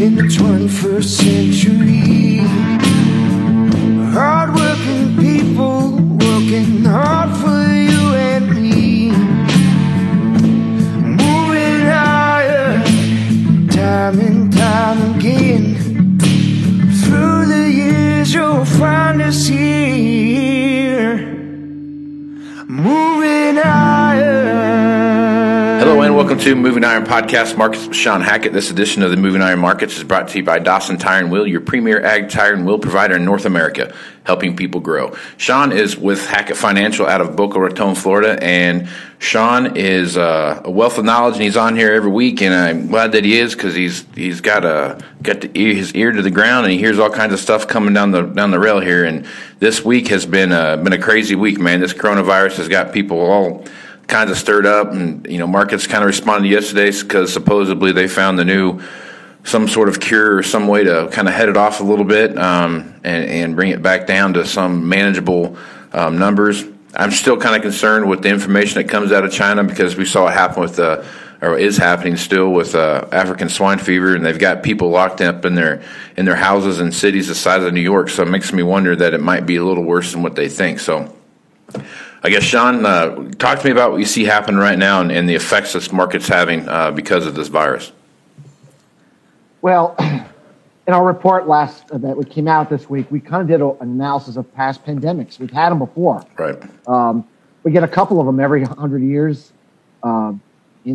in the 21st century. Hard-working people working hard for you and me. Moving higher, time and time again. Through the years you'll find us here. Moving higher. Hello and welcome to Moving Iron Podcast Markets with Sean Hackett. This edition of the Moving Iron Markets is brought to you by Dawson Tire and Wheel, your premier ag tire and wheel provider in North America, helping people grow. Sean is with Hackett Financial out of Boca Raton, Florida, and Sean is a wealth of knowledge, and he's on here every week, and I'm glad that he is because he's got his ear to the ground, and he hears all kinds of stuff coming down the rail here. And this week has been a crazy week, man. This coronavirus has got people all kinds of stirred up, and markets kind of responded yesterday because supposedly they found some sort of cure or some way to kind of head it off a little bit and bring it back down to some manageable numbers. I'm still kind of concerned with the information that comes out of China because we saw it happen or is happening still with African swine fever, and they've got people locked up in their houses in cities the size of New York. So it makes me wonder that it might be a little worse than what they think. So I guess, Sean, talk to me about what you see happening right now and the effects this market's having because of this virus. Well, in our report that we came out this week, we kind of did an analysis of past pandemics. We've had them before. Right. We get a couple of them every 100 years. And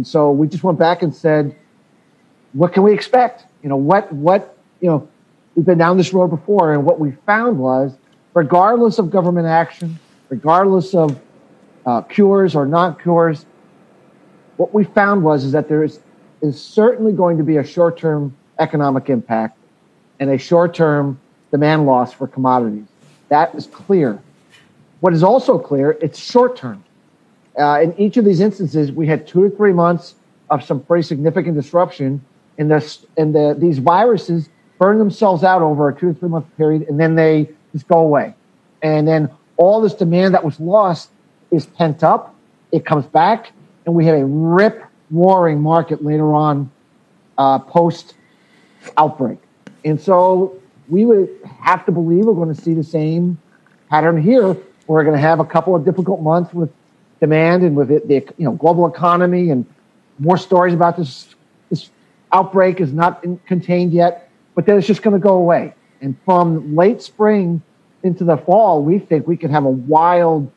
so we just went back and said, what can we expect? We've been down this road before, and what we found was, regardless of government action, regardless of cures or non-cures, what we found is that there is certainly going to be a short-term economic impact and a short-term demand loss for commodities. That is clear. What is also clear, it's short-term. In each of these instances, we had 2 to 3 months of some pretty significant disruption, and these viruses burn themselves out over a 2 to 3 month period, and then they just go away. And then all this demand that was lost is pent up. It comes back, and we have a rip-roaring market later on post-outbreak. And so we would have to believe we're going to see the same pattern here. We're going to have a couple of difficult months with demand and with the global economy, and more stories about this outbreak is not contained yet, but then it's just going to go away. And from late spring into the fall, we think we could have a wild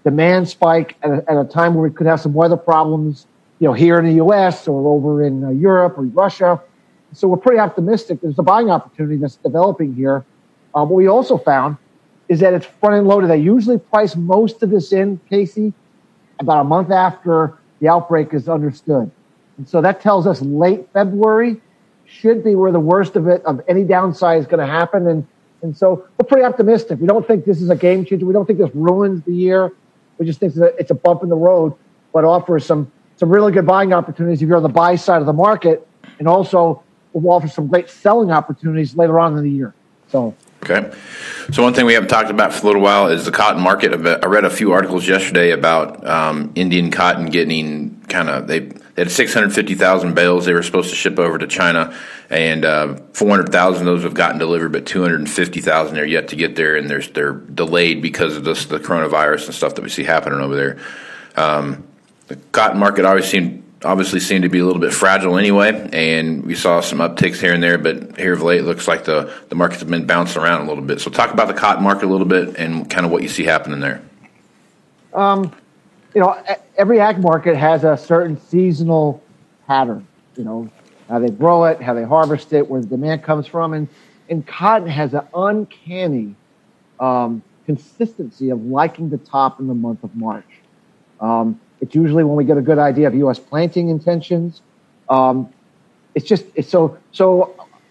demand spike at a time where we could have some weather problems, here in the U.S. or over in Europe or Russia. So we're pretty optimistic. There's a buying opportunity that's developing here. What we also found is that it's front-end loaded. They usually price most of this in, Casey, about a month after the outbreak is understood. And so that tells us late February should be where the worst of any downside is going to happen. And so we're pretty optimistic. We don't think this is a game changer. We don't think this ruins the year. We just think that it's a bump in the road, but offers some really good buying opportunities if you're on the buy side of the market, and also will offer some great selling opportunities later on in the year. Okay. So one thing we haven't talked about for a little while is the cotton market. I read a few articles yesterday about Indian cotton getting they had 650,000 bales they were supposed to ship over to China, and 400,000 of those have gotten delivered, but 250,000 are yet to get there, and they're delayed because of the coronavirus and stuff that we see happening over there. The cotton market obviously seemed to be a little bit fragile anyway, and we saw some upticks here and there, but here of late it looks like the markets have been bouncing around a little bit. So talk about the cotton market a little bit and kind of what you see happening there. Every ag market has a certain seasonal pattern, how they grow it, how they harvest it, where the demand comes from. And cotton has an uncanny consistency of liking the top in the month of March. It's usually when we get a good idea of U.S. planting intentions. So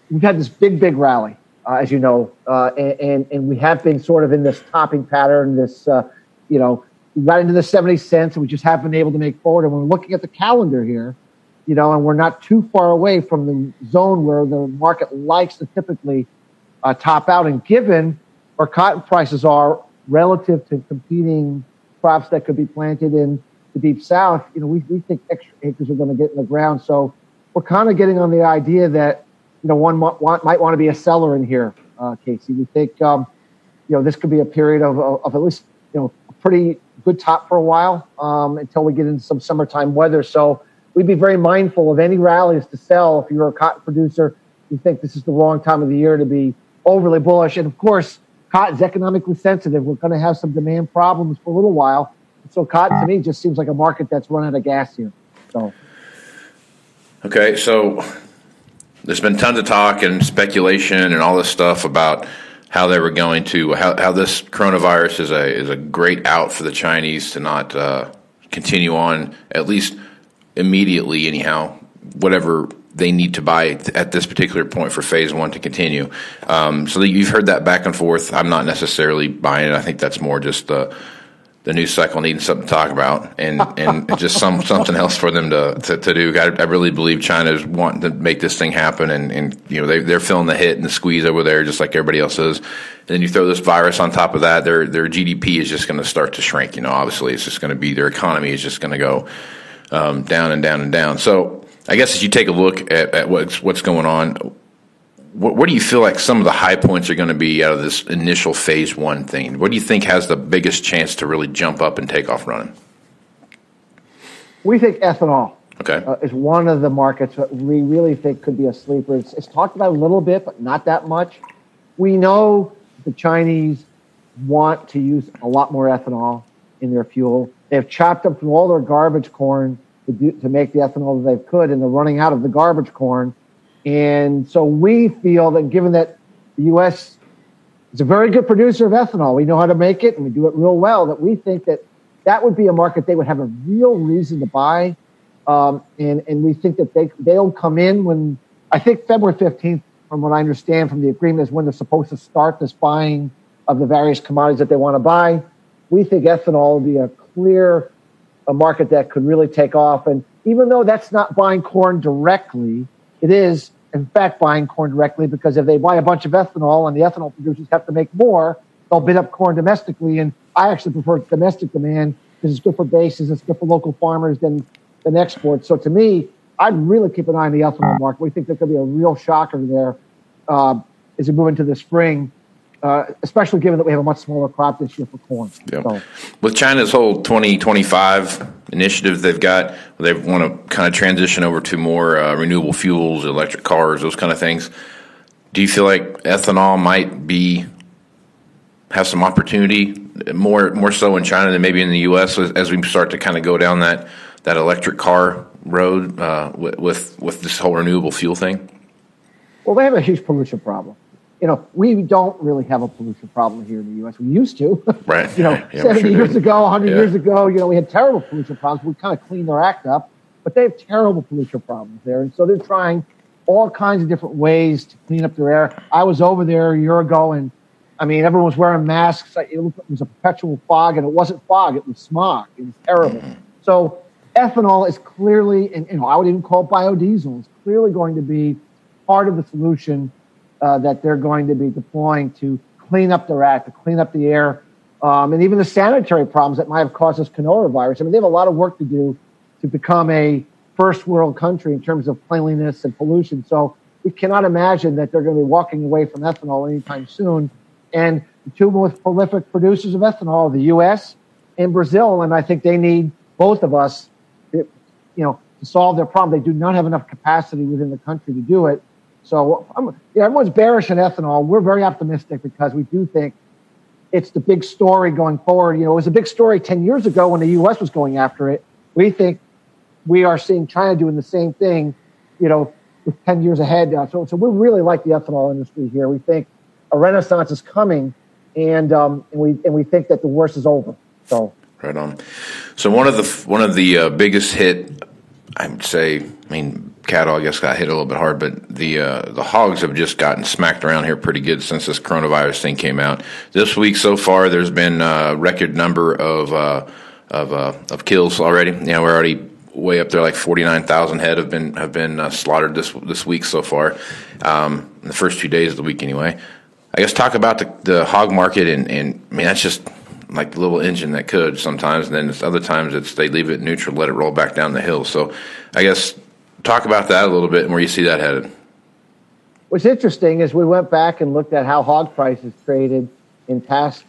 we've had this big rally, as you know, and we have been sort of in this topping pattern, we got into the 70 cents, and we just haven't been able to make forward. And when we're looking at the calendar here, and we're not too far away from the zone where the market likes to typically top out. And given where cotton prices are relative to competing crops that could be planted in the Deep South, we think extra acres are going to get in the ground. So we're kind of getting on the idea that one might want to be a seller in here, Casey. We think, this could be a period of at least, a pretty good top for a while until we get into some summertime weather. So we'd be very mindful of any rallies to sell. If you're a cotton producer, you think this is the wrong time of the year to be overly bullish. And of course, cotton's economically sensitive. We're going to have some demand problems for a little while. So cotton to me just seems like a market that's run out of gas here. So. Okay, so there's been tons of talk and speculation and all this stuff about how they were going to how this coronavirus is a great out for the Chinese to not continue on, at least immediately anyhow, whatever they need to buy at this particular point for phase one to continue. So you've heard that back and forth. I'm not necessarily buying it. I think that's more just the news cycle needing something to talk about and just something else for them to do. I really believe China's wanting to make this thing happen, and they're feeling the hit and the squeeze over there just like everybody else is. And then you throw this virus on top of that, their GDP is just going to start to shrink. Obviously it's just going to be, their economy is just going to go down and down and down. So I guess as you take a look at what's going on, what do you feel like some of the high points are going to be out of this initial phase one thing? What do you think has the biggest chance to really jump up and take off running? We think ethanol is one of the markets that we really think could be a sleeper. It's talked about a little bit, but not that much. We know the Chinese want to use a lot more ethanol in their fuel. They've chopped up through all their garbage corn to make the ethanol that they could, and they're running out of the garbage corn. And so we feel that given that the U.S. is a very good producer of ethanol, we know how to make it and we do it real well, that we think that would be a market they would have a real reason to buy. And we think that they'll come in when, I think February 15th, from what I understand from the agreement, is when they're supposed to start this buying of the various commodities that they want to buy. We think ethanol will be a market that could really take off. And even though that's not buying corn directly, it is, in fact, buying corn directly, because if they buy a bunch of ethanol and the ethanol producers have to make more, they'll bid up corn domestically. And I actually prefer domestic demand because it's good for bases, it's good for local farmers than exports. So to me, I'd really keep an eye on the ethanol market. We think there could be a real shocker there as we move into the spring, especially given that we have a much smaller crop this year for corn. Yeah. So. With China's whole 2025 initiative they've got, they want to kind of transition over to more renewable fuels, electric cars, those kind of things. Do you feel like ethanol might have some opportunity more so in China than maybe in the U.S. as we start to kind of go down that electric car road with this whole renewable fuel thing? Well, they have a huge pollution problem. We don't really have a pollution problem here in the U.S. We used to. Right. 70 years ago, 100 years ago, we had terrible pollution problems. We kind of cleaned their act up, but they have terrible pollution problems there. And so they're trying all kinds of different ways to clean up their air. I was over there a year ago, and everyone was wearing masks. It was a perpetual fog, and it wasn't fog, it was smog. It was terrible. Mm-hmm. So ethanol is clearly, and I would even call it biodiesel, is clearly going to be part of the solution that they're going to be deploying to clean up their act, to clean up the air, and even the sanitary problems that might have caused this coronavirus. They have a lot of work to do to become a first world country in terms of cleanliness and pollution. So we cannot imagine that they're going to be walking away from ethanol anytime soon. And the two most prolific producers of ethanol are the U.S. and Brazil, and I think they need both of us, to solve their problem. They do not have enough capacity within the country to do it. So everyone's bearish on ethanol. We're very optimistic because we do think it's the big story going forward. It was a big story 10 years ago when the U.S. was going after it. We think we are seeing China doing the same thing, with 10 years ahead. So we really like the ethanol industry here. We think a renaissance is coming, and we think that the worst is over. So right on. So one of the biggest hit, I would say, cattle, I guess, got hit a little bit hard, but the hogs have just gotten smacked around here pretty good since this coronavirus thing came out. This week so far, there's been a record number of kills already. We're already way up there, like 49,000 head have been slaughtered this week so far. In the first 2 days of the week, anyway. I guess talk about the hog market, and that's just like the little engine that could sometimes, and then other times they leave it neutral, let it roll back down the hill. So I guess talk about that a little bit and where you see that headed. What's interesting is we went back and looked at how hog prices traded in past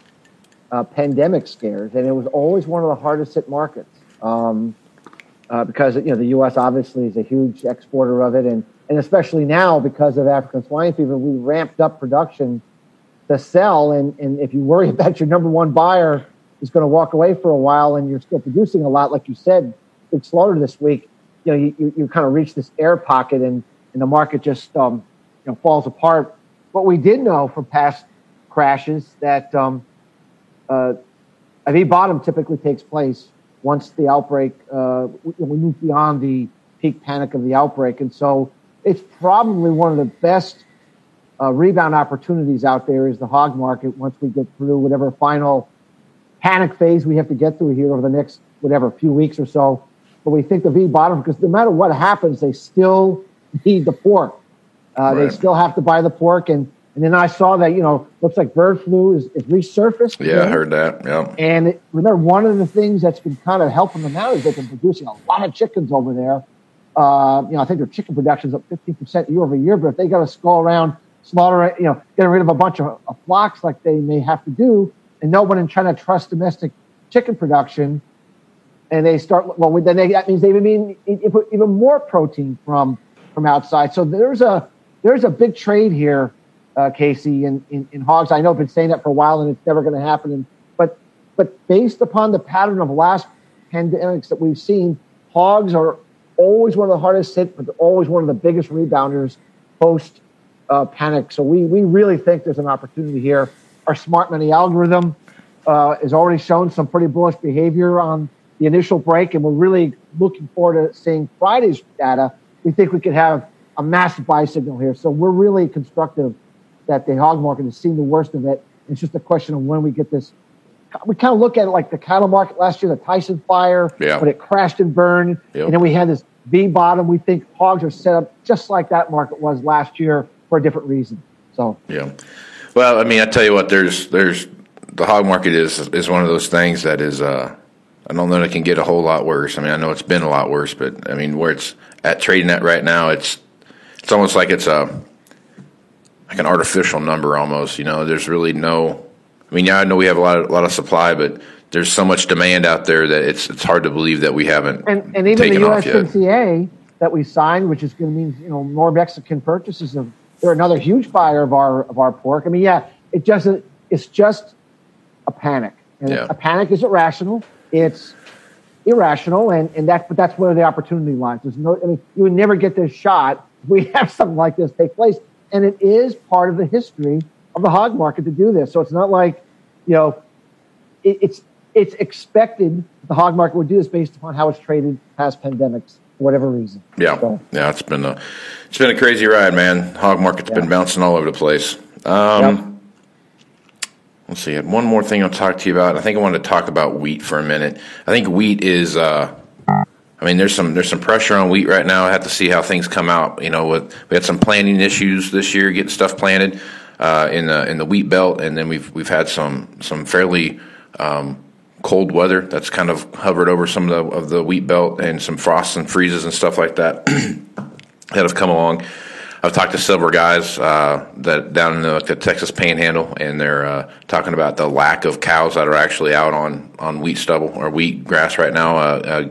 pandemic scares, and it was always one of the hardest hit markets because the U.S. obviously is a huge exporter of it, and especially now because of African swine fever, we ramped up production to sell, and if you worry about your number one buyer is going to walk away for a while and you're still producing a lot, like you said, big slaughter this week, you kind of reach this air pocket and the market just falls apart. What we did know from past crashes that a V bottom typically takes place once the outbreak, we move beyond the peak panic of the outbreak. And so it's probably one of the best rebound opportunities out there is the hog market once we get through whatever final panic phase we have to get through here over the next, few weeks or so. But we think the V bottom, because no matter what happens, they still need the pork. Right. They still have to buy the pork. And then I saw that, looks like bird flu is resurfaced. Yeah, I heard that. Yeah. And remember, one of the things that's been kind of helping them out is they've been producing a lot of chickens over there. I think their chicken production is up 15% year over year. But if they got to go around slaughter, getting rid of a bunch of flocks like they may have to do, and no one in China trusts domestic chicken production, and they start, that means they need even more protein from outside. So there's a big trade here, Casey, in hogs. I know I've been saying that for a while, and it's never going to happen. But based upon the pattern of last pandemics that we've seen, hogs are always one of the hardest hit, but they're always one of the biggest rebounders post panic. So we really think there's an opportunity here. Our smart money algorithm has already shown some pretty bullish behavior on the initial break, and we're really looking forward to seeing Friday's data. We think we could have a massive buy signal here. So we're really constructive that the hog market has seen the worst of it. It's just a question of when we get this. We kind of look at it like the cattle market last year, the Tyson fire, when it crashed and burned. Yep. And then we had this V bottom. We think hogs are set up just like that market was last year for a different reason. So yeah. Well, I mean, I tell you what, there's the hog market is one of those things that is I don't know that it can get a whole lot worse. I mean, I know it's been a lot worse, but I mean, where it's at trading at right now, it's almost like it's like an artificial number almost. There's really no. I mean, yeah, I know we have a lot of supply, but there's so much demand out there that it's hard to believe that we haven't and even taken the off yet. USMCA that we signed, which is going to mean more Mexican purchases of. They're another huge buyer of our pork. I mean, yeah, it's just a panic, and a panic is irrational. It's irrational, but that's where the opportunity lies. You would never get this shot if we have something like this take place, and it is part of the history of the hog market to do this. So it's not like, it's expected the hog market would do this based upon how it's traded past pandemics for whatever reason. Yeah, so. Yeah, it's been a crazy ride, man. Hog market's been bouncing all over the place. Let's see. I had one more thing I'll talk to you about. I think I wanted to talk about wheat for a minute. I think wheat is. There's some pressure on wheat right now. I have to see how things come out. We had some planting issues this year, getting stuff planted in the wheat belt, and then we've had some fairly cold weather that's kind of hovered over some of the wheat belt, and some frosts and freezes and stuff like that that have come along. I've talked to several guys that down in the Texas Panhandle, and they're talking about the lack of cows that are actually out on wheat stubble or wheat grass right now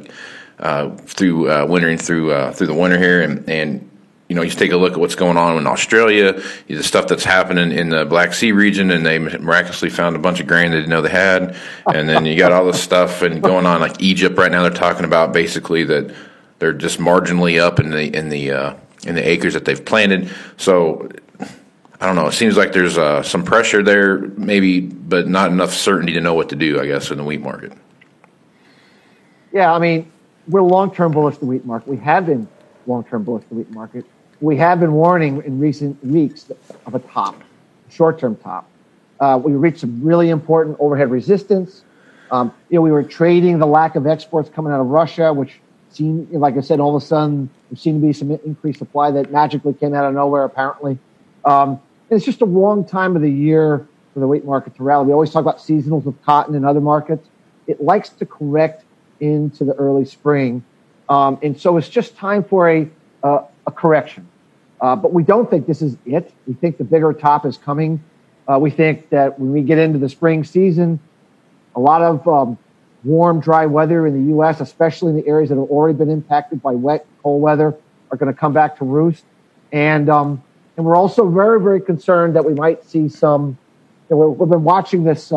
through wintering through the winter here, and you take a look at what's going on in Australia, the stuff that's happening in the Black Sea region, and they miraculously found a bunch of grain they didn't know they had, and then you got all this stuff and going on like Egypt right now. They're talking about basically that they're just marginally up in the acres that they've planted. So I don't know. It seems like there's some pressure there, maybe, but not enough certainty to know what to do, I guess, in the wheat market. Yeah, I mean, we're long-term bullish the wheat market. We have been long-term bullish the wheat market. We have been warning in recent weeks of a top, short-term top. We reached some really important overhead resistance. We were trading the lack of exports coming out of Russia, which seemed, like I said, all of a sudden there seemed to be some increased supply that magically came out of nowhere, apparently. It's just a wrong time of the year for the wheat market to rally. We always talk about seasonals with cotton and other markets. It likes to correct into the early spring. And so it's just time for a correction. But we don't think this is it. We think the bigger top is coming. We think that when we get into the spring season, a lot of warm, dry weather in the U.S., especially in the areas that have already been impacted by wet, cold weather, are going to come back to roost. And we're also very, very concerned that we might see some. We've been watching this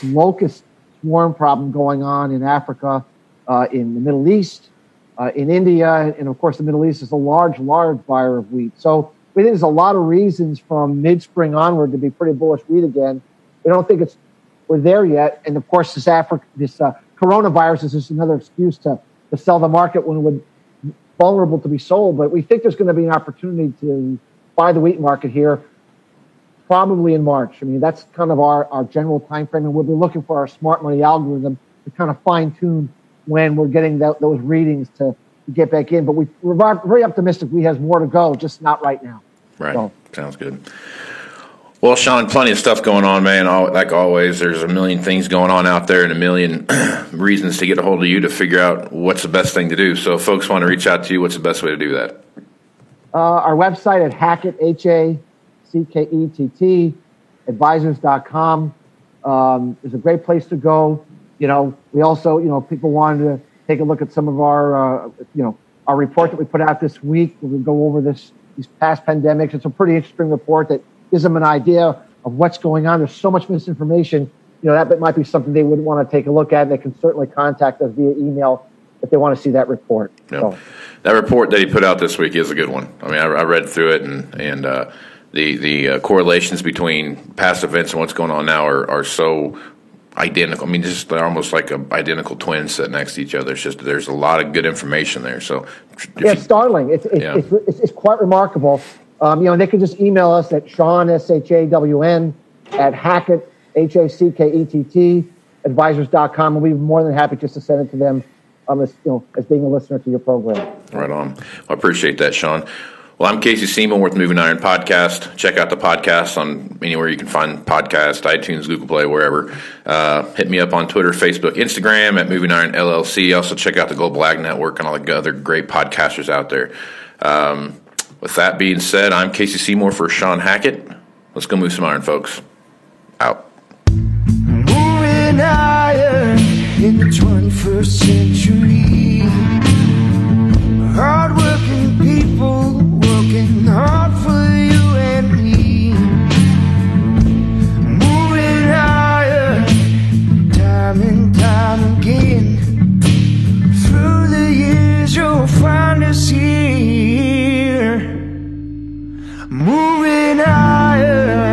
locust swarm problem going on in Africa, in the Middle East, in India, and of course the Middle East is a large buyer of wheat. So we think there's a lot of reasons from mid-spring onward to be pretty bullish wheat again. We don't think we're there yet, and of course this coronavirus is just another excuse to sell the market when we're vulnerable to be sold. But we think there's going to be an opportunity to buy the wheat market here, probably in March. I mean, that's kind of our general time frame, and we'll be looking for our smart money algorithm to kind of fine tune when we're getting those readings to get back in. But we're very optimistic. We have more to go, just not right now. Right. So. Sounds good. Well, Sean, plenty of stuff going on, man. Like always, there's a million things going on out there and a million reasons to get a hold of you to figure out what's the best thing to do. So if folks want to reach out to you, what's the best way to do that? Our website at Hackett, Hackett, advisors.com is a great place to go. We also, people wanted to take a look at some of our, our report that we put out this week. We go over these past pandemics. It's a pretty interesting report that gives them an idea of what's going on. There's so much misinformation. That might be something they would want to take a look at. They can certainly contact us via email if they want to see that report. Yep. So. That report that he put out this week is a good one. I mean, I read through it, and the correlations between past events and what's going on now are so identical. I mean, they're almost like identical twins sitting next to each other. It's just there's a lot of good information there. So it's startling. It's quite remarkable. They can just email us at Shawn, SHAWN, at Hackett, HACKETT, advisors.com, and we'd be more than happy just to send it to them as being a listener to your program. Right on. I appreciate that, Sean. Well, I'm Casey Seymour with Moving Iron Podcast. Check out the podcast on anywhere you can find podcasts, iTunes, Google Play, wherever. Hit me up on Twitter, Facebook, Instagram at Moving Iron LLC. Also check out the Global Ag Network and all the other great podcasters out there. With that being said, I'm Casey Seymour for Shawn Hackett. Let's go move some iron, folks. Out. Moving iron in the 21st century. Hard-working people working hard for you and me. Moving iron time and time again. Through the years you'll find us here. Moving iron.